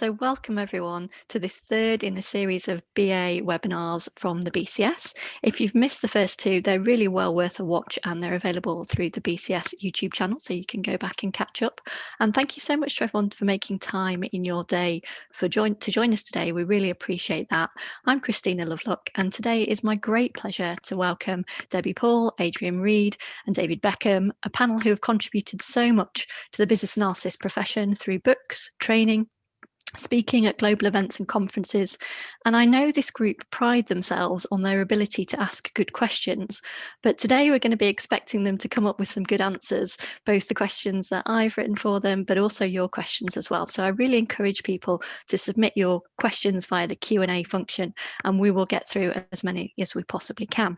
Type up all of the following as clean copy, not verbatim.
So welcome everyone to this third in a series of BA webinars from the BCS. If you've missed the first two, they're really well worth a watch and they're available through the BCS YouTube channel, so you can go back and catch up. And thank you so much to everyone for making time in your day to join us today. We really appreciate that. I'm Christina Lovelock, and today is my great pleasure to welcome Debbie Paul, Adrian Reed and David Beckham, a panel who have contributed so much to the business analysis profession through books, training, speaking at global events and conferences. And I know this group pride themselves on their ability to ask good questions, but today we're going to be expecting them to come up with some good answers, both the questions that I've written for them, but also your questions as well. So I really encourage people to submit your questions via the Q&A function, and we will get through as many as we possibly can.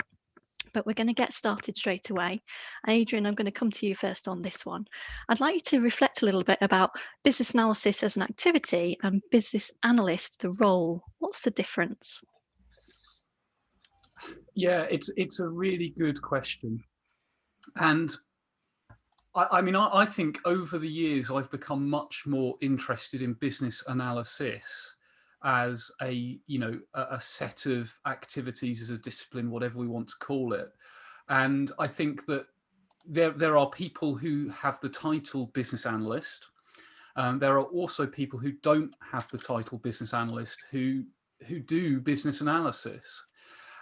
But we're going to get started straight away. Adrian, I'm going to come to you first on this one. I'd like you to reflect a little bit about business analysis as an activity and business analyst, the role. What's the difference? Yeah, it's a really good question. And I think over the years, I've become much more interested in business analysis as a set of activities, as a discipline, whatever we want to call it. And I think that there are people who have the title business analyst. There are also people who don't have the title business analyst who do business analysis.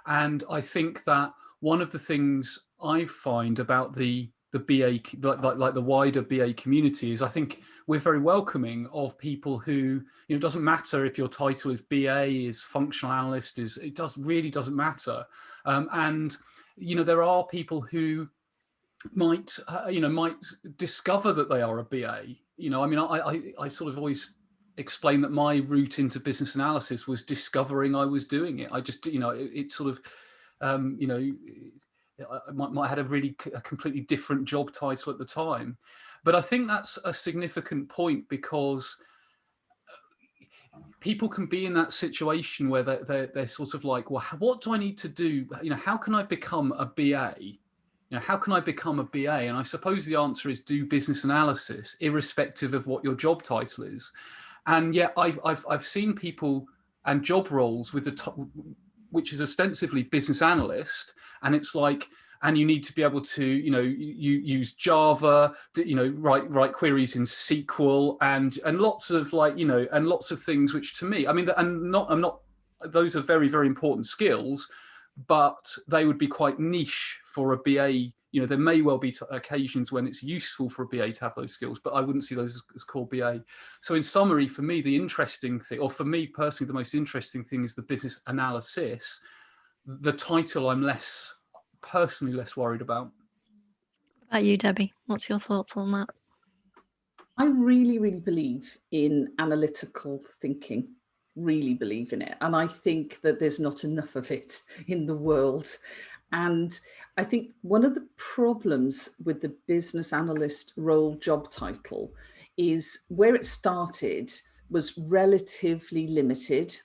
And I think that one of the things I find about the BA, like the wider BA community, is I think we're very welcoming of people who, it doesn't matter if your title is BA, is functional analyst, really doesn't matter. And there are people who might discover that they are a BA. I sort of always explain that my route into business analysis was discovering I was doing it. I just, it sort of, I might have had a completely different job title at the time. But I think that's a significant point, because people can be in that situation where they're sort of like, well, what do I need to do? How can I become a BA? How can I become a BA? And I suppose the answer is do business analysis, irrespective of what your job title is. And yet I've seen people and job roles with the top, which is ostensibly business analyst, and it's like, and you need to be able to, you use Java, write queries in SQL, and lots of and lots of things, which to me, I'm not. Those are very, very important skills, but they would be quite niche for a BA. There may well be occasions when it's useful for a BA to have those skills, but I wouldn't see those as core BA. So in summary, for me, the interesting thing, or for me personally, the most interesting thing is the business analysis. The title I'm personally less worried about. What about you, Debbie? What's your thoughts on that? I really, really believe in analytical thinking, really believe in it. And I think that there's not enough of it in the world. And I think one of the problems with the business analyst role job title is where it started was relatively limited.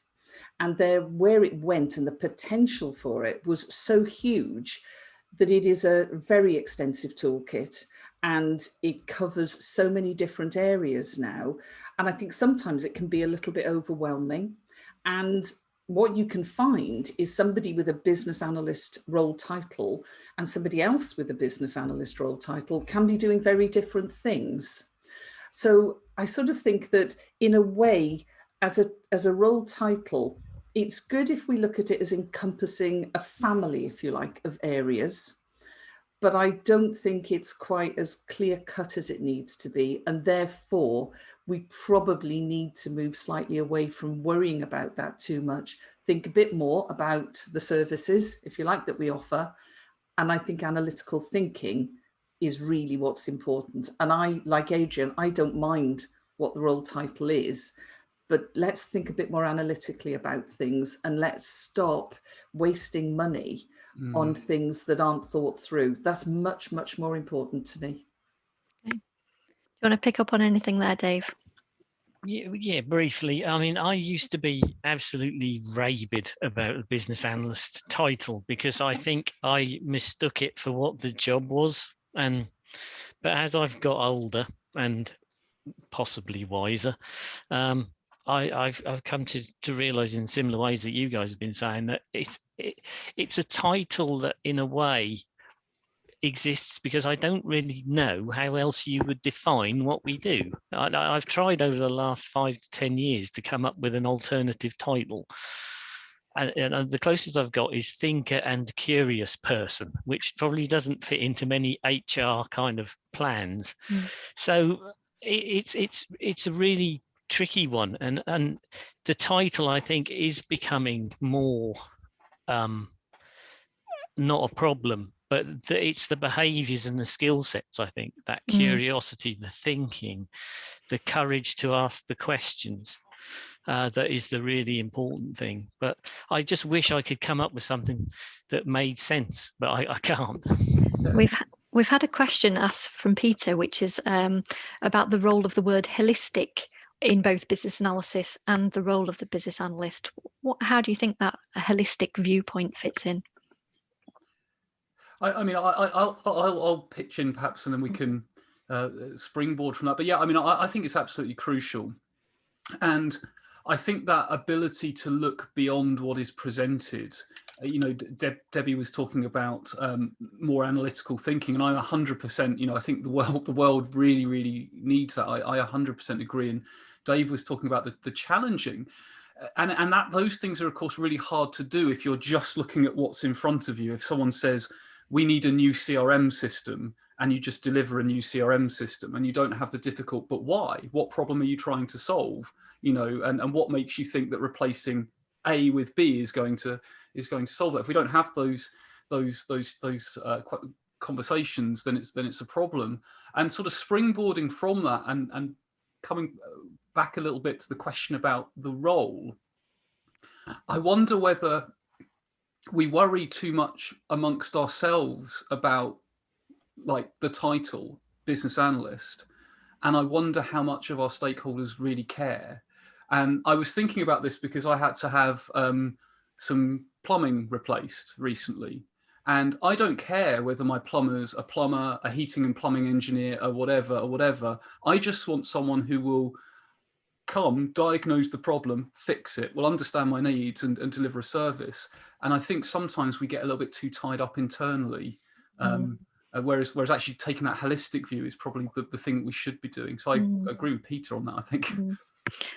And where it went and the potential for it was so huge that it is a very extensive toolkit, and it covers so many different areas now. And I think sometimes it can be a little bit overwhelming. And what you can find is somebody with a business analyst role title and somebody else with a business analyst role title can be doing very different things. So I sort of think that in a way, as a role title, it's good if we look at it as encompassing a family, if you like, of areas. But I don't think it's quite as clear cut as it needs to be. And therefore, we probably need to move slightly away from worrying about that too much. Think a bit more about the services, if you like, that we offer. And I think analytical thinking is really what's important. And I, like Adrian, I don't mind what the role title is, but let's think a bit more analytically about things, and let's stop wasting money on things that aren't thought through. That's much, much more important to me. Okay. Do you want to pick up on anything there, Dave? Yeah, briefly. I used to be absolutely rabid about the business analyst title because I think I mistook it for what the job was. But as I've got older and possibly wiser, I've come to realise in similar ways that you guys have been saying that it's a title that in a way exists because I don't really know how else you would define what we do. I've tried over the last 5 to 10 years to come up with an alternative title. And the closest I've got is thinker and curious person, which probably doesn't fit into many HR kind of plans. So it's a really tricky one, and the title I think is becoming more not a problem, but it's the behaviors and the skill sets, I think, that curiosity, the thinking, the courage to ask the questions, that is the really important thing. But I just wish I could come up with something that made sense, but I can't. We've had a question asked from Peter, which is about the role of the word holistic in both business analysis and the role of the business analyst. How do you think that a holistic viewpoint fits in? I mean, I'll pitch in perhaps, and then we can springboard from that. But yeah, I mean, I think it's absolutely crucial. And I think that ability to look beyond what is presented, you know, Debbie was talking about more analytical thinking, and I'm 100%, you know, I think the world really, really needs that. I 100% agree. And Dave was talking about the challenging, and that those things are, of course, really hard to do if you're just looking at what's in front of you. If someone says, we need a new CRM system, and you just deliver a new CRM system, and you don't have the difficult, but why? What problem are you trying to solve? You know, and what makes you think that replacing A with B is going to solve it? If we don't have those conversations, then it's a problem. And sort of springboarding from that, and coming back a little bit to the question about the role, I wonder whether we worry too much amongst ourselves about, like, the title business analyst, and I wonder how much of our stakeholders really care. And I was thinking about this because I had to have some plumbing replaced recently, and I don't care whether my plumber's a plumber, a heating and plumbing engineer, or whatever. I just want someone who will come, diagnose the problem, fix it, will understand my needs, and deliver a service. And I think sometimes we get a little bit too tied up internally, whereas actually taking that holistic view is probably the thing that we should be doing. So I agree with Peter on that, I think.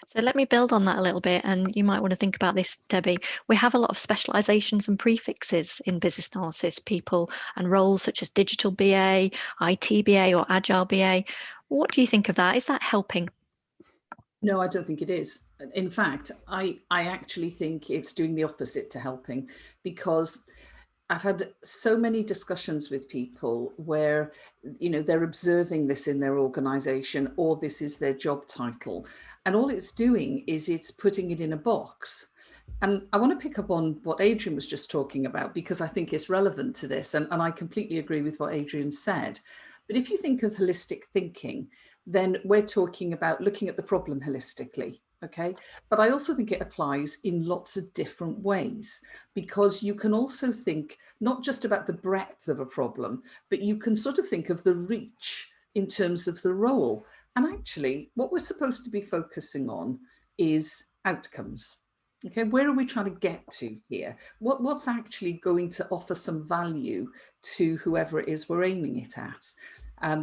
So let me build on that a little bit, and you might want to think about this, Debbie. We have a lot of specializations and prefixes in business analysis, people and roles such as digital BA, IT BA, or agile BA. What do you think of that? Is that helping? No, I don't think it is. In fact, I actually think it's doing the opposite to helping, because I've had so many discussions with people where, you know, they're observing this in their organization, or this is their job title. And all it's doing is it's putting it in a box. And I want to pick up on what Adrian was just talking about, because I think it's relevant to this. And I completely agree with what Adrian said. But if you think of holistic thinking, then we're talking about looking at the problem holistically. Okay, but I also think it applies in lots of different ways, because you can also think not just about the breadth of a problem, but you can sort of think of the reach in terms of the role. And actually, what we're supposed to be focusing on is outcomes. Okay, where are we trying to get to here? What's actually going to offer some value to whoever it is we're aiming it at?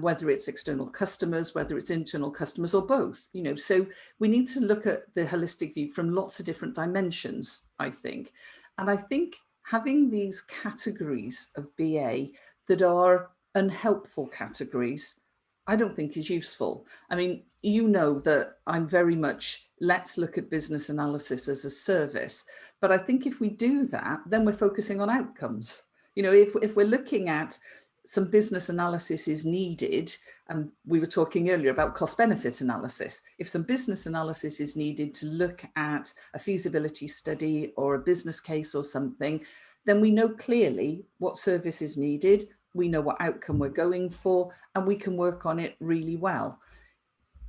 Whether it's external customers, whether it's internal customers, or both, you know. So we need to look at the holistic view from lots of different dimensions, I think. And I think having these categories of BA that are unhelpful categories, I don't think is useful. I mean, you know that I'm very much, let's look at business analysis as a service. But I think if we do that, then we're focusing on outcomes. You know, if we're looking at some business analysis is needed, and we were talking earlier about cost benefit analysis. If some business analysis is needed to look at a feasibility study or a business case or something, then we know clearly what service is needed, we know what outcome we're going for, and we can work on it really well.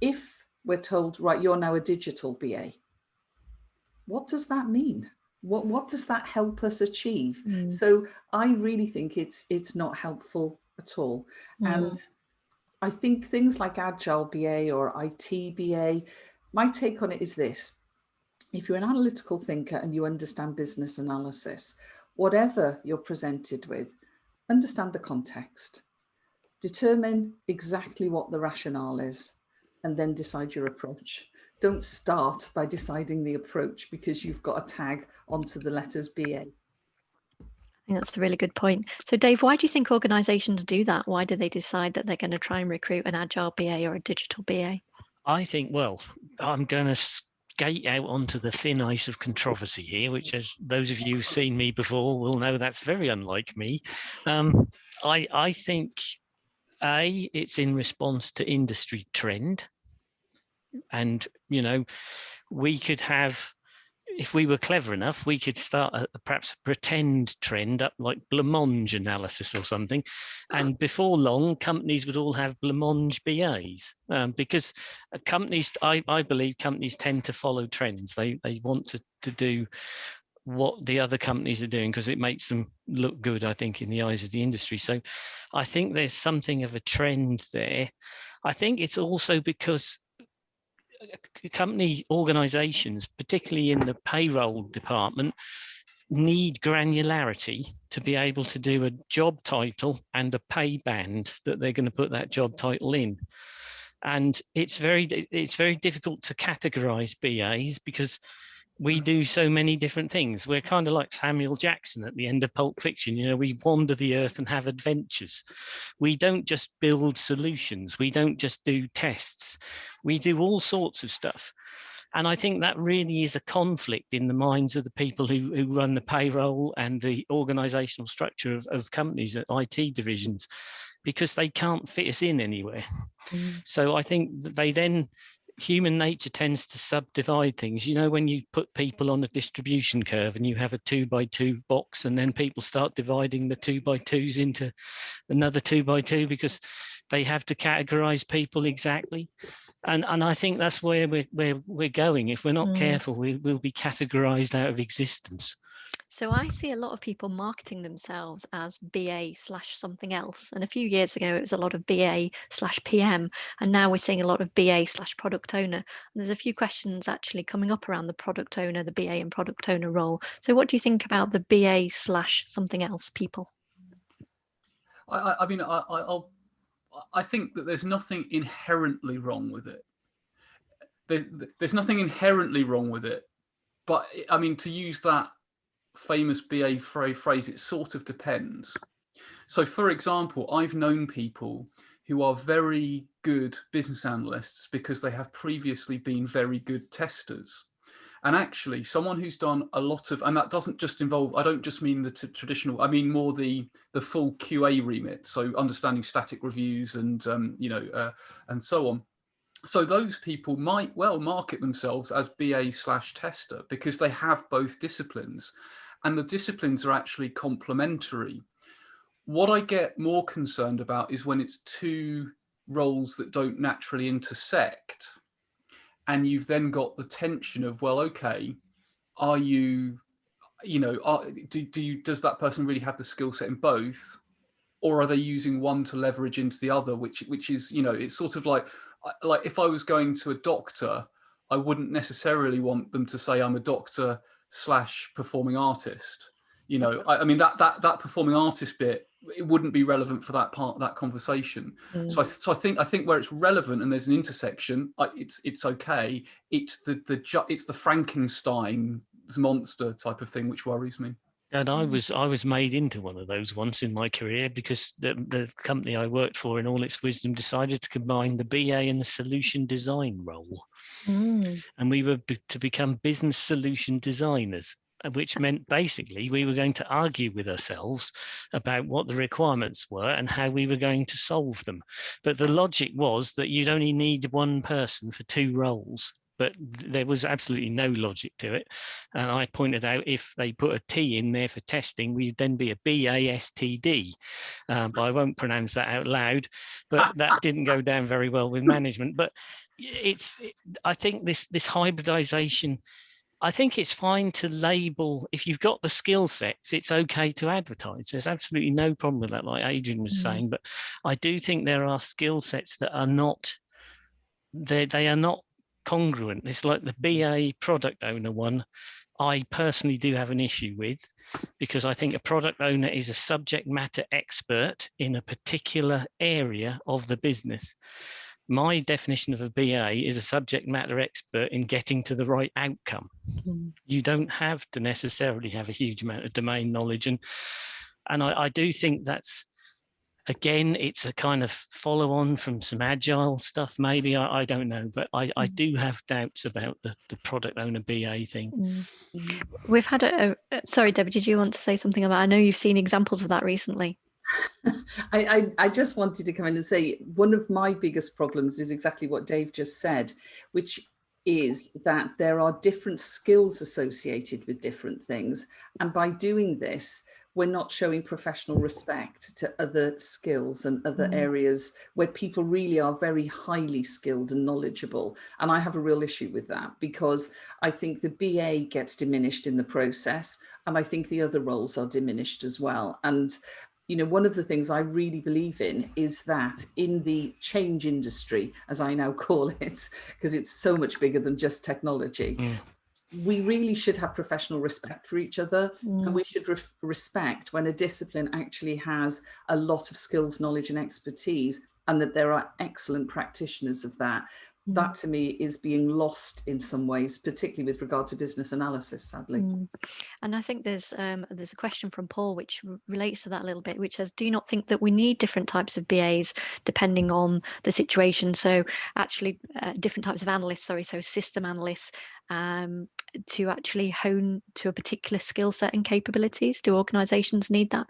If we're told, right, you're now a digital BA, what does that mean? What does that help us achieve? So I really think it's not helpful at all. And I think things like Agile BA or IT BA, my take on it is this: if you're an analytical thinker and you understand business analysis, whatever you're presented with, understand the context, determine exactly what the rationale is, and then decide your approach. Don't start by deciding the approach because you've got a tag onto the letters BA. I think that's a really good point. So Dave, why do you think organizations do that? Why do they decide that they're going to try and recruit an agile BA or a digital BA? I think, well, I'm going to skate out onto the thin ice of controversy here, which, as those of you who've seen me before will know, that's very unlike me. I think, it's in response to industry trend. And, you know, we could have, if we were clever enough, we could start perhaps a pretend trend up like blancmange analysis or something. And before long, companies would all have blancmange BAs because companies, I believe companies tend to follow trends. They want to do what the other companies are doing because it makes them look good, I think, in the eyes of the industry. So I think there's something of a trend there. I think it's also because company organizations, particularly in the payroll department, need granularity to be able to do a job title and a pay band that they're going to put that job title in. And it's very difficult to categorize BAs because we do so many different things. We're kind of like Samuel Jackson at the end of Pulp Fiction. You know, we wander the earth and have adventures. We don't just build solutions. We don't just do tests. We do all sorts of stuff. And I think that really is a conflict in the minds of the people who run the payroll and the organizational structure of companies, IT divisions, because they can't fit us in anywhere. So I think they then, human nature tends to subdivide things. You know, when you put people on a distribution curve and you have a 2x2 box, and then people start dividing the 2x2s into another 2x2 because they have to categorize people exactly. And I think that's where we're going. If we're not careful, we'll be categorized out of existence. So I see a lot of people marketing themselves as BA/something else. And a few years ago, it was a lot of BA/PM. And now we're seeing a lot of BA/product owner. And there's a few questions actually coming up around the product owner, the BA and product owner role. So what do you think about the BA/something else people? I mean, I think that there's nothing inherently wrong with it. There's nothing inherently wrong with it. But I mean, to use that famous BA phrase, it sort of depends. So for example, I've known people who are very good business analysts because they have previously been very good testers. And actually someone who's done a lot of, and that doesn't just involve, I don't just mean the traditional, I mean more the full QA remit. So understanding static reviews and, and so on. So those people might well market themselves as BA/tester because they have both disciplines, and the disciplines are actually complementary. What I get more concerned about is when it's two roles that don't naturally intersect, and you've then got the tension of, well, okay, are you, does that person really have the skill set in both? Or are they using one to leverage into the other, which is, it's sort of like if I was going to a doctor, I wouldn't necessarily want them to say I'm a doctor/performing artist. I mean, that performing artist bit, it wouldn't be relevant for that part of that conversation. So I think where it's relevant and there's an intersection, it's okay. It's the Frankenstein's monster type of thing which worries me. And I was made into one of those once in my career because the company I worked for, in all its wisdom, decided to combine the BA and the solution design role. And we were to become business solution designers, which meant basically we were going to argue with ourselves about what the requirements were and how we were going to solve them. But the logic was that you'd only need one person for two roles. But there was absolutely no logic to it. And I pointed out if they put a T in there for testing, we'd then be a BASTD. But I won't pronounce that out loud. But that didn't go down very well with management. But I think this hybridization, I think it's fine to label, if you've got the skill sets, it's okay to advertise. There's absolutely no problem with that, like Adrian was saying. But I do think there are skill sets that are not, they are not congruent. It's like the BA product owner one, I personally do have an issue with, because I think a product owner is a subject matter expert in a particular area of the business. My definition of a BA is a subject matter expert in getting to the right outcome. You don't have to necessarily have a huge amount of domain knowledge. And I do think that's, again, it's a kind of follow on from some agile stuff, maybe. I don't know, but I do have doubts about the product owner BA thing. We've had sorry, Debbie, did you want to say something about, I know you've seen examples of that recently. I just wanted to come in and say one of my biggest problems is exactly what Dave just said, which is that there are different skills associated with different things. And by doing this, we're not showing professional respect to other skills and other areas where people really are very highly skilled and knowledgeable. And I have a real issue with that, because I think the BA gets diminished in the process, and I think the other roles are diminished as well. And you know, one of the things I really believe in is that in the change industry, as I now call it, because it's so much bigger than just technology, we really should have professional respect for each other. And we should respect when a discipline actually has a lot of skills, knowledge and expertise, and that there are excellent practitioners of that. That to me is being lost in some ways, particularly with regard to business analysis, sadly. And I think there's a question from Paul which relates to that a little bit, which says, do you not think that we need different types of BAs depending on the situation? So actually different types of analysts, so system analysts, to actually hone to a particular skill set and capabilities. Do organizations need that?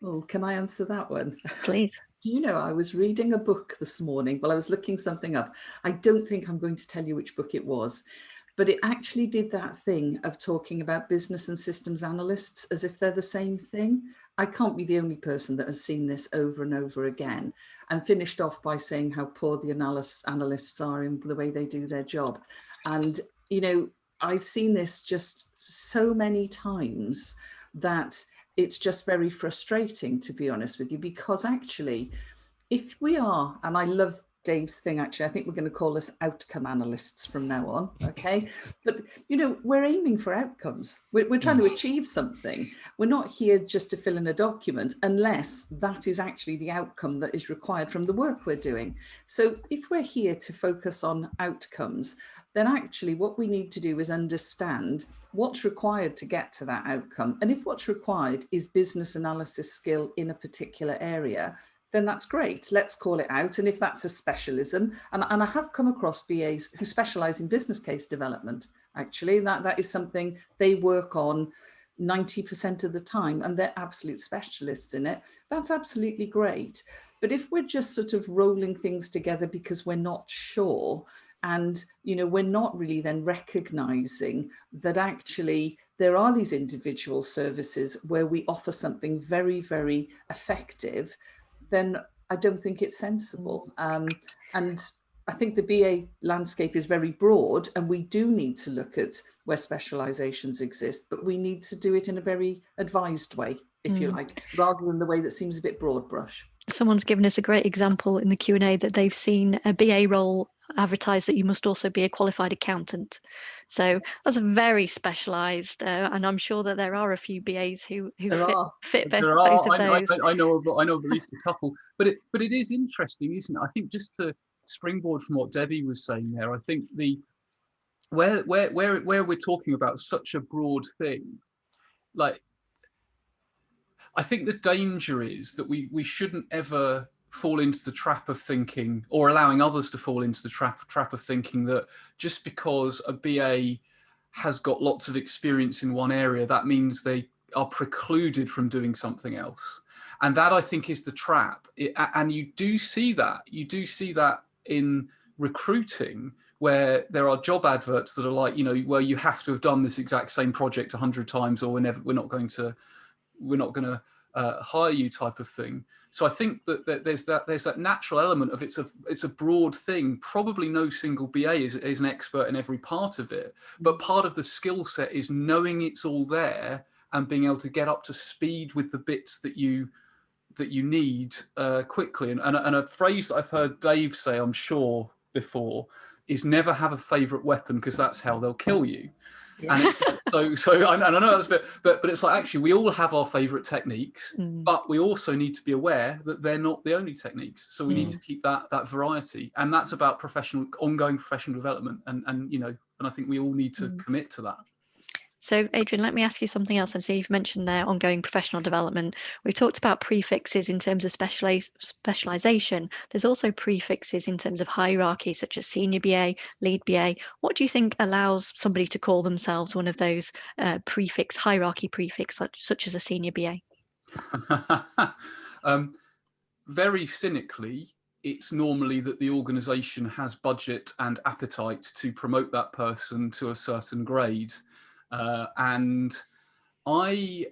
Oh, can I answer that one? Please. Do you know, I was reading a book this morning while I was looking something up. I don't think I'm going to tell you which book it was, but it actually did that thing of talking about business and systems analysts as if they're the same thing. I can't be the only person that has seen this over and over again, and finished off by saying how poor the analysts are in the way they do their job. And, you know, I've seen this just so many times that it's just very frustrating, to be honest with you, because actually, if we are, and I love Dave's thing, actually, I think we're going to call us outcome analysts from now on, okay? But, you know, we're aiming for outcomes. We're trying to achieve something. We're not here just to fill in a document unless that is actually the outcome that is required from the work we're doing. So if we're here to focus on outcomes, then actually what we need to do is understand what's required to get to that outcome. And if what's required is business analysis skill in a particular area, then that's great. Let's call it out. And if that's a specialism, and I have come across BAs who specialize in business case development, actually, that is something they work on 90% of the time, and they're absolute specialists in it. That's absolutely great. But if we're just sort of rolling things together because we're not sure, and, you know, we're not really then recognizing that actually there are these individual services where we offer something very, very effective, then I don't think it's sensible. And I think the BA landscape is very broad, and we do need to look at where specializations exist, but we need to do it in a very advised way, if you like, rather than the way that seems a bit broad brush. Someone's given us a great example in the Q&A that they've seen a BA role advertised that you must also be a qualified accountant. So that's very specialised, and I'm sure that there are a few BAs who fit both of those. I know of at least a couple, but it is interesting, isn't it? I think just to springboard from what Debbie was saying there, I think where we're talking about such a broad thing, like, I think the danger is that we shouldn't ever fall into the trap of thinking, or allowing others to fall into the trap of thinking, that just because a BA has got lots of experience in one area, that means they are precluded from doing something else. And that, I think, is the trap. And you do see that in recruiting, where there are job adverts that are like, you know, where you have to have done this exact same project 100 times, or we're not going to hire you, type of thing. So I think that there's that natural element of it's a broad thing. Probably no single BA is an expert in every part of it, but part of the skill set is knowing it's all there and being able to get up to speed with the bits that you need quickly. And a phrase that I've heard Dave say, I'm sure before, is never have a favorite weapon, because that's how they'll kill you. Yeah. And it's like, so I know that's a bit, but it's like, actually, we all have our favorite techniques, but we also need to be aware that they're not the only techniques. So we need to keep that variety, and that's about ongoing professional development, and I think we all need to commit to that. So, Adrian, let me ask you something else. And so you've mentioned there ongoing professional development. We've talked about prefixes in terms of specialization. There's also prefixes in terms of hierarchy, such as senior BA, lead BA. What do you think allows somebody to call themselves one of those hierarchy prefix, such as a senior BA? Very cynically, it's normally that the organization has budget and appetite to promote that person to a certain grade. And I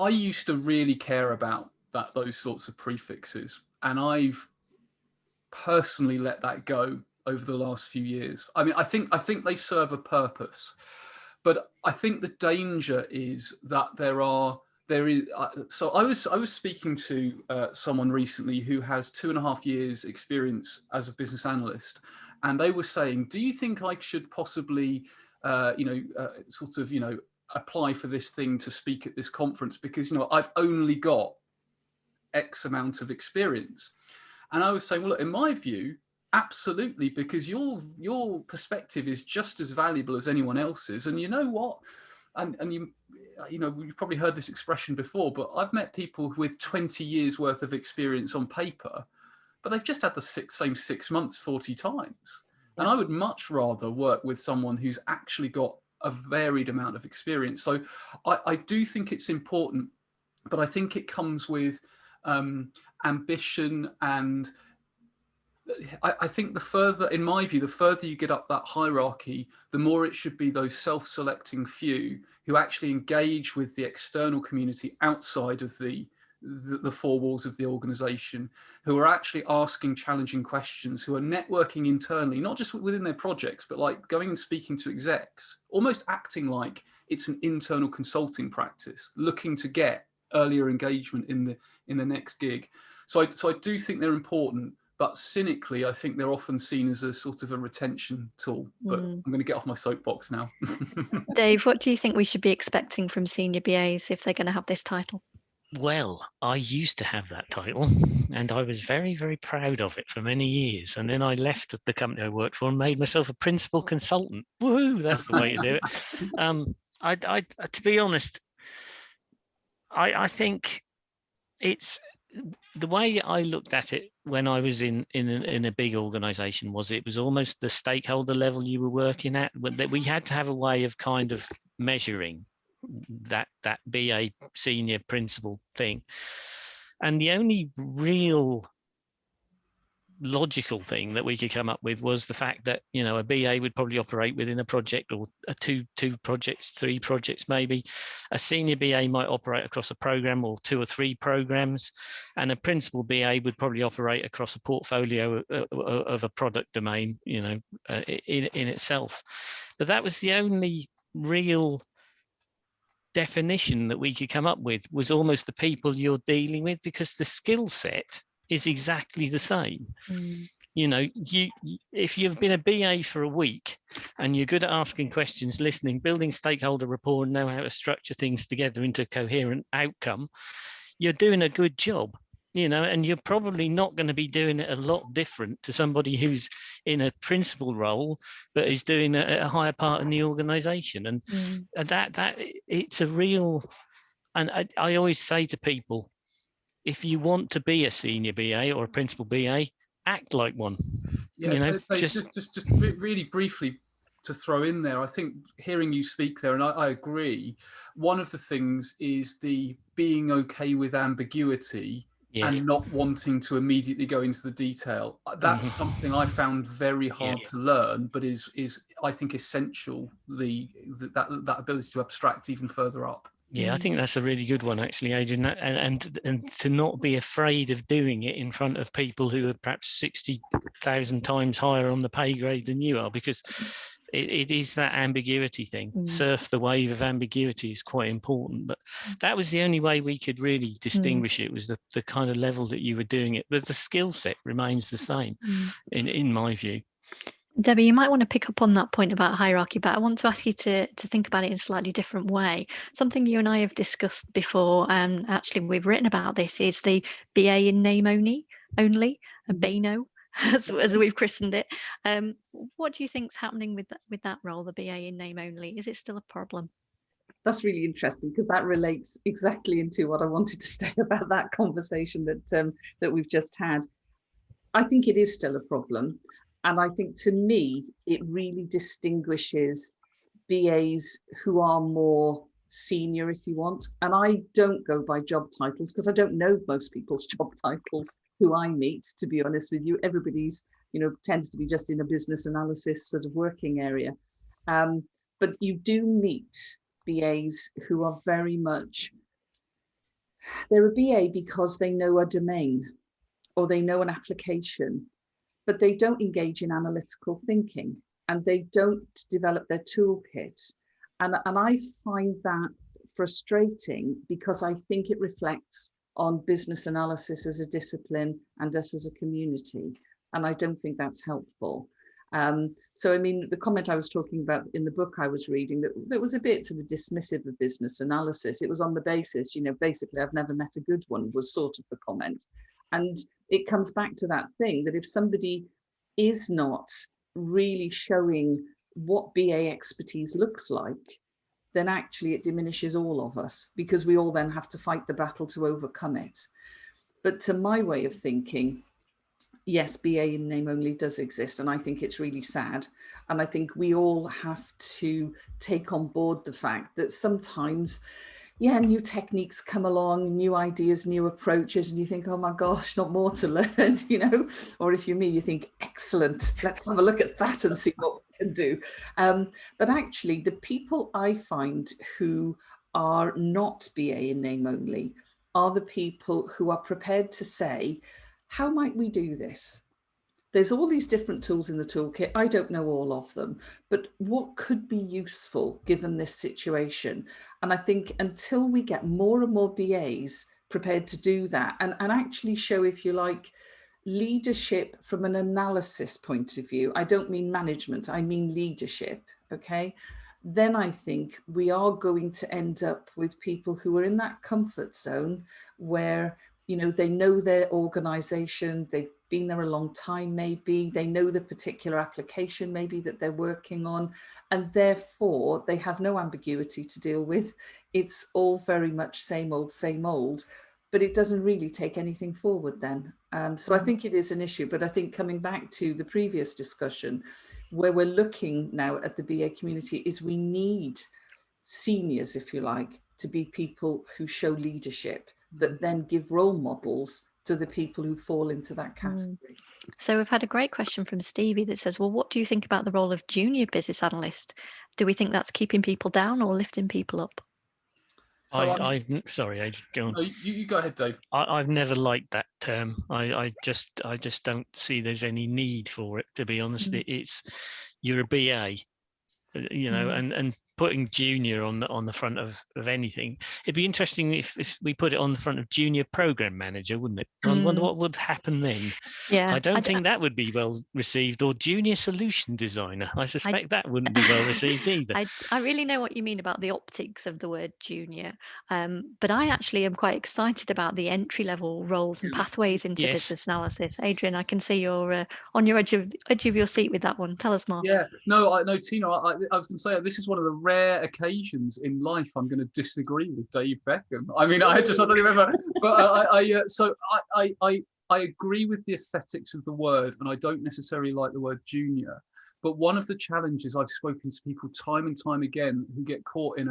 used to really care about those sorts of prefixes, and I've personally let that go over the last few years. I mean, I think they serve a purpose, but I think the danger is that there is. So I was speaking to someone recently who has 2.5 years experience as a business analyst, and they were saying, "Do you think I should possibly apply for this thing to speak at this conference, because I've only got X amount of experience?" And I was saying, well, look, in my view, absolutely, because your perspective is just as valuable as anyone else's. And you know what? And you've probably heard this expression before, but I've met people with 20 years worth of experience on paper, but they've just had the same 6 months 40 times. And I would much rather work with someone who's actually got a varied amount of experience. So I do think it's important, but I think it comes with ambition. And I think in my view, the further you get up that hierarchy, the more it should be those self-selecting few who actually engage with the external community outside of the four walls of the organization, who are actually asking challenging questions, who are networking internally, not just within their projects, but like going and speaking to execs, almost acting like it's an internal consulting practice, looking to get earlier engagement in the next gig. So I do think they're important, but cynically, I think they're often seen as a sort of a retention tool. But I'm going to get off my soapbox now. Dave, what do you think we should be expecting from senior BAs if they're going to have this title? Well, I used to have that title, and I was very, very proud of it for many years. And then I left the company I worked for and made myself a principal consultant. Woohoo! That's the way to do it. To be honest, I think it's the way I looked at it when I was in a big organization was it was almost the stakeholder level you were working at, that we had to have a way of kind of measuring that BA senior principal thing. And the only real logical thing that we could come up with was the fact that a BA would probably operate within a project or two projects, 3 projects maybe. A senior BA might operate across a program or 2 or 3 programs, and a principal BA would probably operate across a portfolio of a product domain, in itself. But that was the only real definition that we could come up with, was almost the people you're dealing with, because the skill set is exactly the same. If you've been a BA for a week and you're good at asking questions, listening, building stakeholder rapport, and know how to structure things together into a coherent outcome, you're doing a good job. And you're probably not going to be doing it a lot different to somebody who's in a principal role, but is doing a higher part in the organization. And that it's a real, and I always say to people, if you want to be a senior BA or a principal BA, act like one. Yeah, just really briefly to throw in there, I think hearing you speak there, and I agree, one of the things is the being okay with ambiguity. Yes. And not wanting to immediately go into the detail. That's something I found very hard to learn, but is I think essential, that ability to abstract even further up. Yeah, I think that's a really good one, actually, Adrian, and to not be afraid of doing it in front of people who are perhaps 60,000 times higher on the pay grade than you are, because it is that ambiguity thing. Surf the wave of ambiguity is quite important, but that was the only way we could really distinguish it, was the kind of level that you were doing it, but the skill set remains the same in my view. Debbie, you might want to pick up on that point about hierarchy, but I want to ask you to think about it in a slightly different way. Something you and I have discussed before, and actually we've written about this, is the BA in name only, a BANO, as we've christened it. What do you think's happening with that role, the BA in name only? Is it still a problem? That's really interesting, because that relates exactly into what I wanted to say about that conversation that we've just had. I think it is still a problem. And I think, to me, it really distinguishes BAs who are more senior, if you want. And I don't go by job titles, because I don't know most people's job titles who I meet, to be honest with you. Everybody's, tends to be just in a business analysis sort of working area. But you do meet BAs who are very much, they're a BA because they know a domain or they know an application, but they don't engage in analytical thinking and they don't develop their toolkit. And I find that frustrating, because I think it reflects on business analysis as a discipline and us as a community. And I don't think that's helpful. So, I mean, the comment I was talking about in the book I was reading, that was a bit sort of dismissive of business analysis. It was on the basis, basically, I've never met a good one, was sort of the comment. And it comes back to that thing that if somebody is not really showing what BA expertise looks like, then actually it diminishes all of us, because we all then have to fight the battle to overcome it. But to my way of thinking, yes, BA in name only does exist, and I think it's really sad. And I think we all have to take on board the fact that sometimes, new techniques come along, new ideas, new approaches, and you think, oh my gosh, not more to learn, or if you're me, you think, excellent, let's have a look at that and see what we can do. But actually, the people I find who are not BA in name only are the people who are prepared to say, how might we do this? There's all these different tools in the toolkit. I don't know all of them, but what could be useful given this situation? And I think until we get more and more BAs prepared to do that and actually show, if you like, leadership from an analysis point of view, I don't mean management, I mean leadership, okay? Then I think we are going to end up with people who are in that comfort zone where, they know their organization, they've been there a long time, maybe they know the particular application maybe that they're working on, and therefore they have no ambiguity to deal with. It's all very much same old, but it doesn't really take anything forward then. So I think it is an issue, but I think coming back to the previous discussion, where we're looking now at the BA community, is we need seniors, if you like, to be people who show leadership, that then give role models to the people who fall into that category. So we've had a great question from Stevie that says, well, what do you think about the role of junior business analyst? Do we think that's keeping people down or lifting people up? So sorry, Adrian, go on. No, you go ahead, Dave. I've never liked that term. I just don't see there's any need for it, to be honest. It's, you're a BA, and putting junior on the front of anything. It'd be interesting if we put it on the front of junior program manager, wouldn't it? I wonder what would happen then. Yeah, I don't think that would be well received. Or junior solution designer. I suspect that wouldn't be well received either. I really know what you mean about the optics of the word junior, but I actually am quite excited about the entry level roles and pathways into business analysis. Adrian, I can see you're on your edge of your seat with that one. Tell us more. Yeah, no, Tina, I was going to say, this is one of the rare occasions in life I'm going to disagree with Dave Beckham. I mean, I don't remember, but I agree with the aesthetics of the word, and I don't necessarily like the word junior. But one of the challenges, I've spoken to people time and time again who get caught in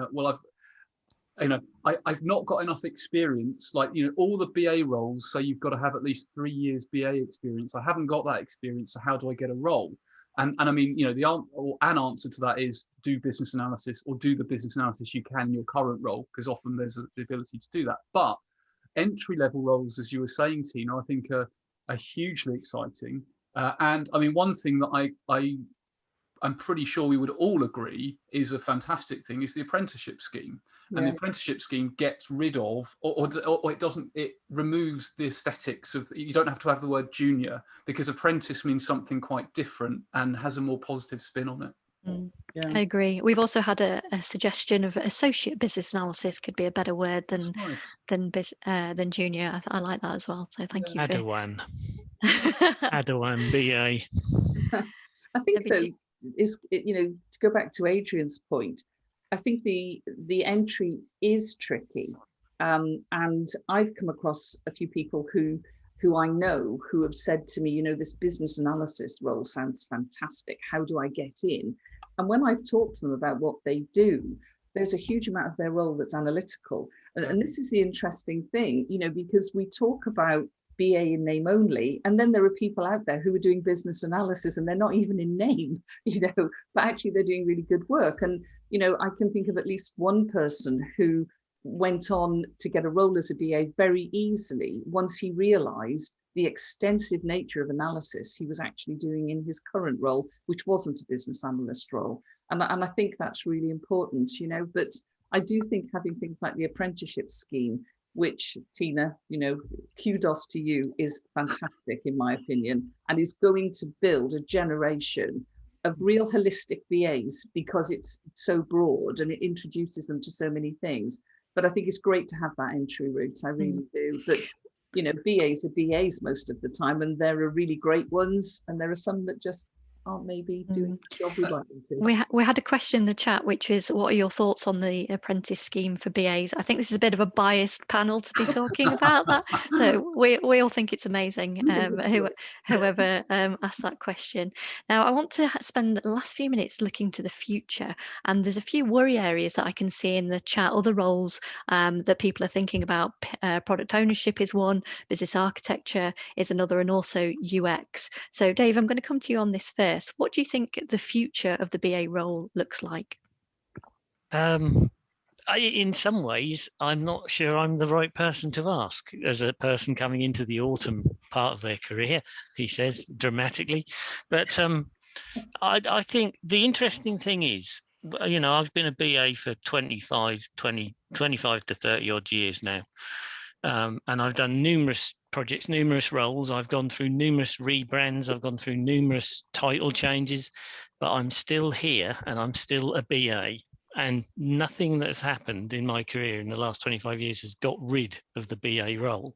I've not got enough experience. Like, all the BA roles say you've got to have at least 3 years BA experience. I haven't got that experience, so how do I get a role? And I mean, an answer to that is do business analysis, or do the business analysis you can in your current role, because often there's the ability to do that. But entry level roles, as you were saying, Tina, I think are hugely exciting. And I mean, one thing that I'm pretty sure we would all agree is a fantastic thing, is the apprenticeship scheme. And the apprenticeship scheme gets rid of, or it doesn't, it removes the aesthetics of, you don't have to have the word junior, because apprentice means something quite different and has a more positive spin on it. I agree. We've also had a suggestion of associate business analysis could be a better word than Nice. than junior. I like that as well. So thank you for Adawan BA. I think though, to go back to Adrian's point, I think the entry is tricky, and I've come across a few people who I know who have said to me, this business analysis role sounds fantastic. How do I get in? And when I've talked to them about what they do, there's a huge amount of their role that's analytical. And this is the interesting thing, because we talk about BA in name only, and then there are people out there who are doing business analysis and they're not even in name, but actually they're doing really good work. And, I can think of at least one person who went on to get a role as a BA very easily once he realized the extensive nature of analysis he was actually doing in his current role, which wasn't a business analyst role. And I think that's really important, but I do think having things like the apprenticeship scheme, which Tina, kudos to you, is fantastic in my opinion, and is going to build a generation of real holistic BAs because it's so broad and it introduces them to so many things. But I think it's great to have that entry route. I really do. But BAs are BAs most of the time, and there are really great ones, and there are some that just aren't maybe doing the job we'd like them to. We had a question in the chat, which is, what are your thoughts on the apprentice scheme for BAs? I think this is a bit of a biased panel to be talking about that. So we all think it's amazing, whoever asked that question. Now, I want to spend the last few minutes looking to the future, and there's a few worry areas that I can see in the chat, other roles that people are thinking about. Product ownership is one, business architecture is another, and also UX. So Dave, I'm going to come to you on this first. What do you think the future of the BA role looks like? In some ways, I'm not sure I'm the right person to ask as a person coming into the autumn part of their career, he says dramatically. But I think the interesting thing is, I've been a BA for 25 to 30 odd years now. And I've done numerous projects, numerous roles. I've gone through numerous rebrands. I've gone through numerous title changes, but I'm still here and I'm still a BA. And nothing that's happened in my career in the last 25 years has got rid of the BA role.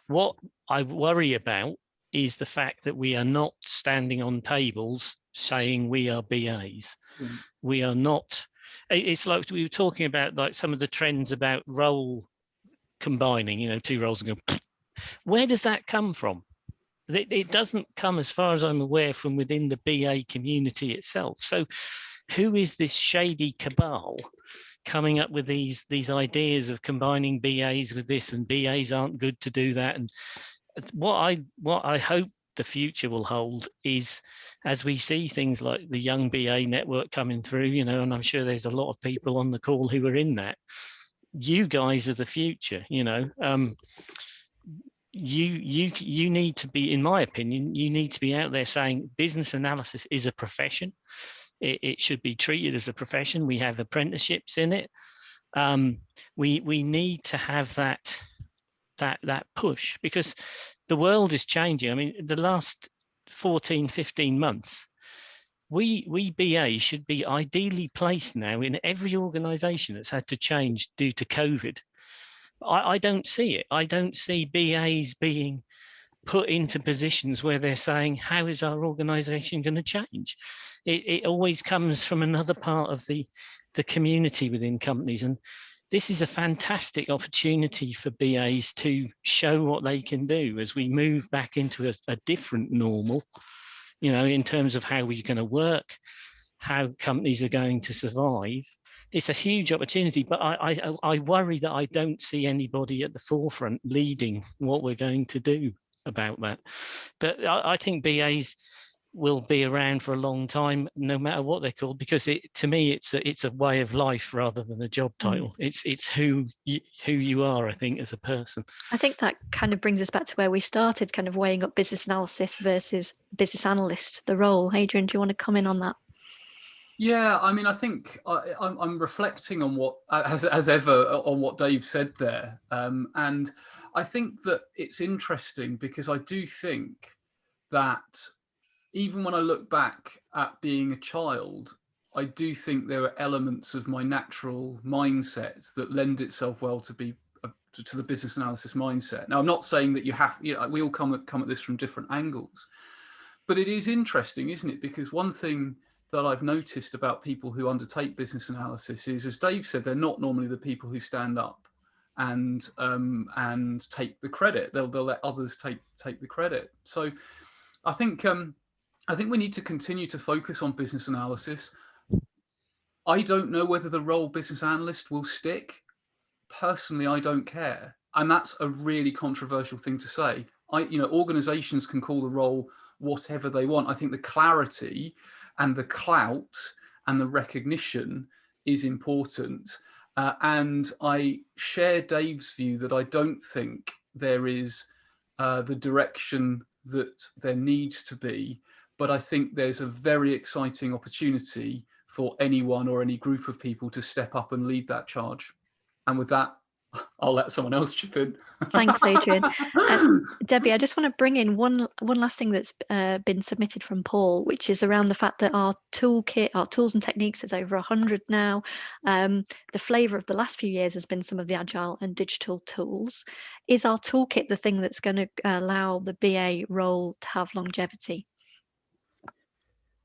What I worry about is the fact that we are not standing on tables saying we are BAs. We are not. It's like we were talking about, like some of the trends about role combining, two roles and go, where does that come from? It doesn't come, as far as I'm aware, from within the BA community itself. So who is this shady cabal coming up with these ideas of combining BAs with this, and BAs aren't good to do that? And what I hope the future will hold is, as we see things like the Young BA Network coming through, and I'm sure there's a lot of people on the call who are in that. You guys are the future, you need to be, in my opinion, you need to be out there saying business analysis is a profession. It should be treated as a profession. We have apprenticeships in it. We need to have that push, because the world is changing. I mean, the last 14, 15 months, we BA should be ideally placed now in every organisation that's had to change due to COVID. I don't see it. I don't see BAs being put into positions where they're saying, how is our organisation going to change? It always comes from another part of the community within companies. And this is a fantastic opportunity for BAs to show what they can do as we move back into a different normal, in terms of how we're going to work, how companies are going to survive. It's a huge opportunity, but I worry that I don't see anybody at the forefront leading what we're going to do about that. But I think BAs will be around for a long time, no matter what they're called, because to me, it's a way of life rather than a job title. It's who you are, I think, as a person. I think that kind of brings us back to where we started, kind of weighing up business analysis versus business analyst, the role. Adrian, do you want to come in on that? Yeah, I mean, I think I'm reflecting on what, as ever, on what Dave said there, and I think that it's interesting because I do think that even when I look back at being a child, I do think there are elements of my natural mindset that lend itself well to be to the business analysis mindset. Now, I'm not saying that we all come at this from different angles, but it is interesting, isn't it? Because one thing that I've noticed about people who undertake business analysis is, as Dave said, they're not normally the people who stand up and take the credit. They'll let others take the credit. So I think we need to continue to focus on business analysis. I don't know whether the role business analyst will stick. Personally, I don't care. And that's a really controversial thing to say. Organizations can call the role whatever they want. I think the clarity and the clout and the recognition is important. And I share Dave's view that I don't think there is the direction that there needs to be, but I think there's a very exciting opportunity for anyone or any group of people to step up and lead that charge. And with that, I'll let someone else chip in. Thanks, Adrian. Debbie, I just want to bring in one last thing that's been submitted from Paul, which is around the fact that our toolkit, our tools and techniques, is over 100 now. The flavour of the last few years has been some of the agile and digital tools. Is our toolkit the thing that's going to allow the BA role to have longevity?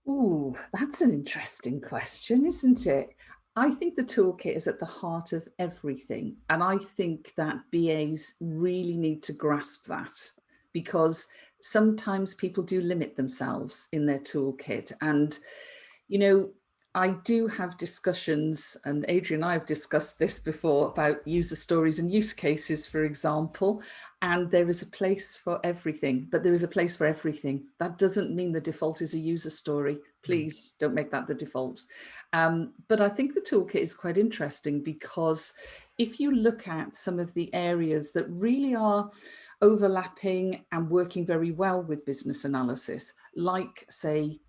Ooh, that's an interesting question, isn't it? I think the toolkit is at the heart of everything. And I think that BAs really need to grasp that, because sometimes people do limit themselves in their toolkit. And, I do have discussions, and Adrian and I have discussed this before, about user stories and use cases, for example. And there is a place for everything, but there is a place for everything. That doesn't mean the default is a user story. Please don't make that the default. But I think the toolkit is quite interesting, because if you look at some of the areas that really are overlapping and working very well with business analysis, like, say,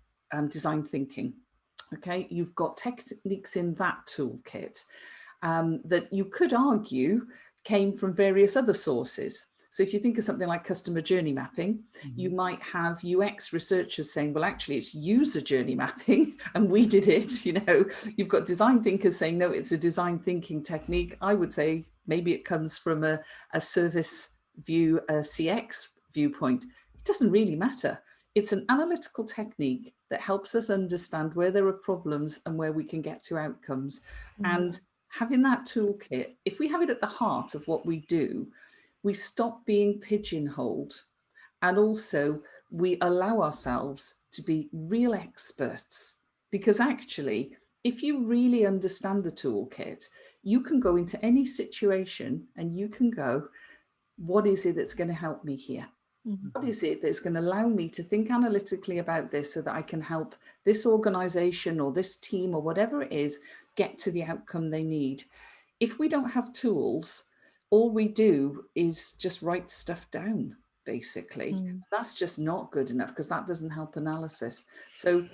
design thinking. Okay, you've got techniques in that toolkit that you could argue came from various other sources. So if you think of something like customer journey mapping, you might have UX researchers saying, well, actually, it's user journey mapping, and we did it. You've got design thinkers saying, no, it's a design thinking technique. I would say maybe it comes from a service view, a CX viewpoint. It doesn't really matter. It's an analytical technique that helps us understand where there are problems and where we can get to outcomes. And having that toolkit, if we have it at the heart of what we do, we stop being pigeonholed, and also we allow ourselves to be real experts. Because actually, if you really understand the toolkit, you can go into any situation and you can go, what is it that's going to help me here? What is it that's going to allow me to think analytically about this so that I can help this organization or this team or whatever it is get to the outcome they need? If we don't have tools, all we do is just write stuff down, basically. That's just not good enough, because that doesn't help analysis. So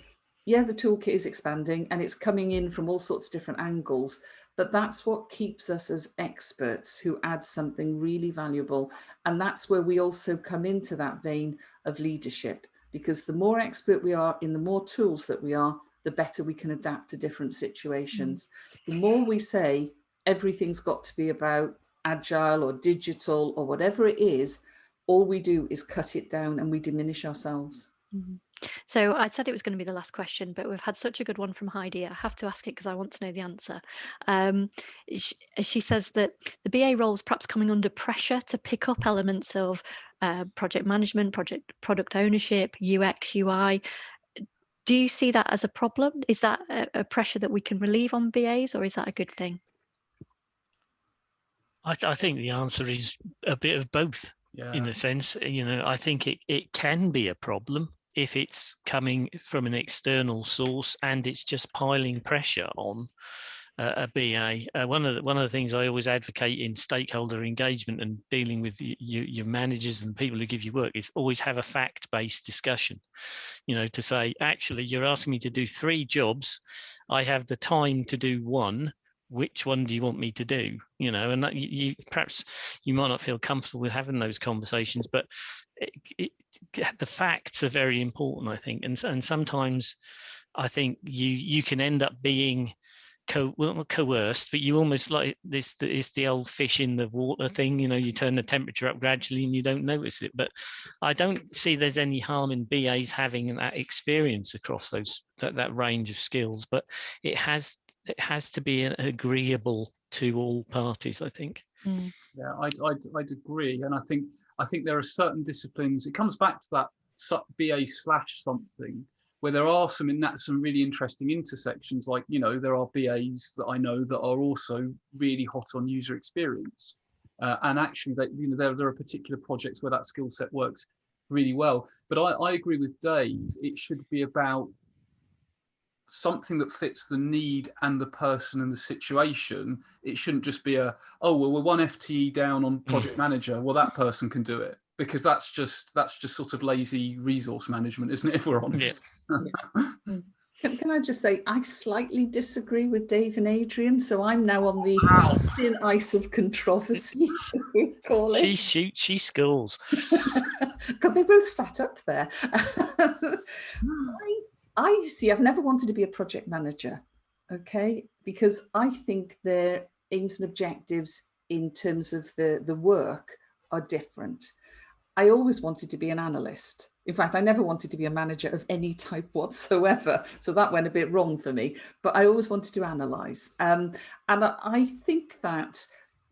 yeah, the toolkit is expanding and it's coming in from all sorts of different angles. But that's what keeps us as experts who add something really valuable. And that's where we also come into that vein of leadership, because the more expert we are in the more tools that we are, the better we can adapt to different situations. The more we say everything's got to be about agile or digital or whatever it is, all we do is cut it down and we diminish ourselves. So I said it was going to be the last question, but we've had such a good one from Heidi. I have to ask it because I want to know the answer. She says that the BA role is perhaps coming under pressure to pick up elements of project management, product ownership, UX, UI. Do you see that as a problem? Is that a pressure that we can relieve on BAs, or is that a good thing? I think the answer is a bit of both. Yeah. In a sense, I think it can be a problem if it's coming from an external source and it's just piling pressure on a BA. One of the things I always advocate in stakeholder engagement and dealing with your managers and people who give you work is always have a fact-based discussion. To say, actually, you're asking me to do 3 jobs. I have the time to do one. Which one do you want me to do? You know, and that you perhaps you might not feel comfortable with having those conversations, but the facts are very important, I think, and sometimes I think you can end up being well, not coerced, but you almost like this is the old fish in the water thing. You know, you turn the temperature up gradually and you don't notice it. But I don't see there's any harm in BAs having that experience across that range of skills. But it has to be agreeable to all parties, I think. Yeah, I'd agree, and I think there are certain disciplines. It comes back to that BA/something, where there are some really interesting intersections. Like, you know, there are BAs that I know that are also really hot on user experience, and actually, there are particular projects where that skill set works really well. But I agree with Dave. It should be about something that fits the need and the person and the situation. It shouldn't just be we're one FTE down on project manager. Well, that person can do it, because that's just sort of lazy resource management, isn't it, if we're honest? Yeah. Can I just say, I slightly disagree with Dave and Adrian, so I'm now on the thin ice of controversy, as we call it. She shoots, she schools. God, they both sat up there. I see, I've never wanted to be a project manager, okay? Because I think their aims and objectives in terms of the work are different. I always wanted to be an analyst. In fact, I never wanted to be a manager of any type whatsoever. So that went a bit wrong for me, but I always wanted to analyse. And I think that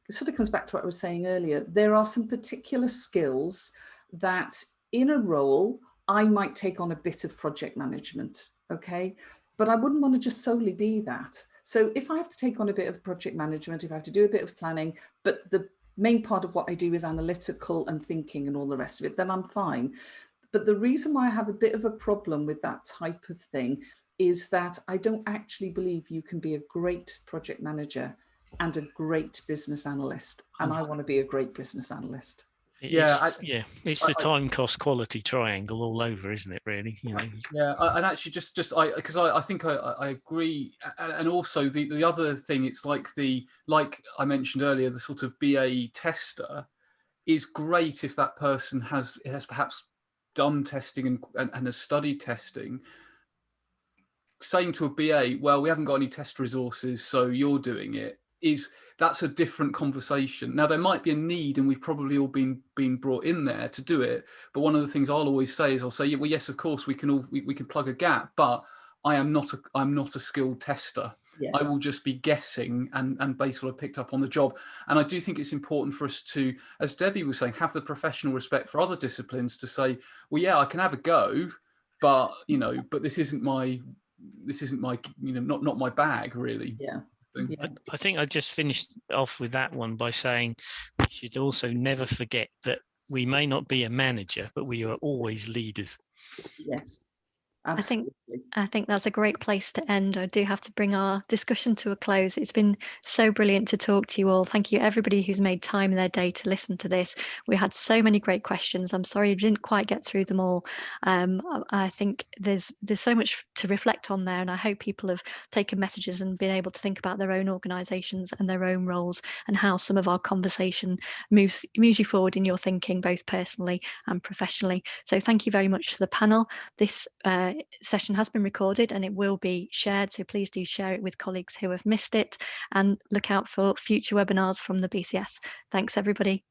it sort of comes back to what I was saying earlier. There are some particular skills that in a role, I might take on a bit of project management, okay? But I wouldn't want to just solely be that. So if I have to take on a bit of project management, if I have to do a bit of planning, but the main part of what I do is analytical and thinking and all the rest of it, then I'm fine. But the reason why I have a bit of a problem with that type of thing is that I don't actually believe you can be a great project manager and a great business analyst. And I want to be a great business analyst. It's the time cost quality triangle all over, isn't it, really? You know. Yeah, and actually because I think I agree, and also the other thing, it's like I mentioned earlier, the sort of BA tester is great if that person has perhaps done testing and has studied testing. Saying to a BA, well, we haven't got any test resources, so you're doing it, that's a different conversation. Now, there might be a need, and we've probably all been brought in there to do it. But one of the things I'll always say is, well, yes, of course, we can plug a gap, but I'm not a skilled tester. Yes. I will just be guessing and base what I picked up on the job. And I do think it's important for us to, as Debbie was saying, have the professional respect for other disciplines to say, well, yeah, I can have a go, but this isn't my not my bag, really. Yeah. Yeah. I think I just finished off with that one by saying we should also never forget that we may not be a manager, but we are always leaders. Yes. Absolutely. I think that's a great place to end. I do have to bring our discussion to a close. It's been so brilliant to talk to you all. Thank you, everybody who's made time in their day to listen to this. We had so many great questions. I'm sorry we didn't quite get through them all. I think there's so much to reflect on there, and I hope people have taken messages and been able to think about their own organisations and their own roles and how some of our conversation moves you forward in your thinking, both personally and professionally. So thank you very much to the panel. This session has been recorded and it will be shared, so please do share it with colleagues who have missed it, and look out for future webinars from the BCS. Thanks, everybody.